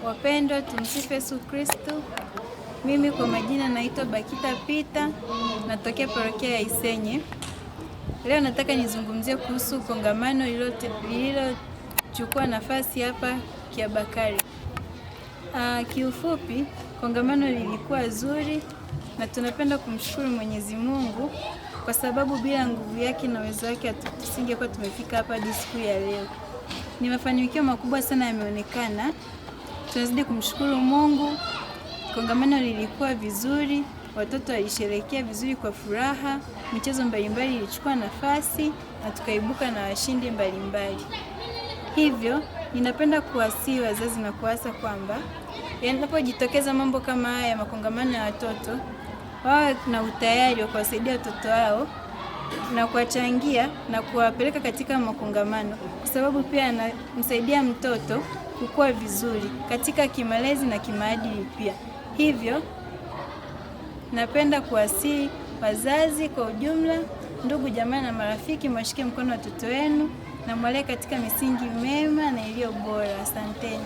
Wapendwa, tumsifu Yesu Kristo. Mimi kwa majina naitwa Bakita Peter, natokea parokia ya Isenye. Leo nataka nizungumzie kuhusu kongamano lililochukua nafasi hapa Kiabakari. Kiufupi, kongamano lilikuwa zuri na tunapenda kumshukuru Mwenyezi Mungu kwa sababu bila nguvu yake na uwezo wake tusingekuwa tumefika hapa hadi siku ya leo. Ni mafanikio makubwa sana yameonekana. Tunazidi kumshukuru Mungu. Kongamano lilikuwa vizuri, watoto walisherehekea vizuri kwa furaha, michezo mbalimbali ilichukua nafasi na tukaibuka na washindi mbalimbali. Hivyo, ninapenda kuwasihi wazazi na kuasa kwamba yanapojitokeza mambo kama haya, makongamano ya watoto, wawe na utayari wa kuwasaidia watoto wao na kuwachangia na kuwapeleka katika makongamano, kwa sababu pia anamsaidia mtoto kukua vizuri katika kimalezi na kimaadili pia. Hivyo napenda kuwasihi wazazi kwa ujumla, ndugu jamaa na marafiki, mwashike mkono watoto wenu na mwalee katika misingi mema na iliyo bora. Asanteni.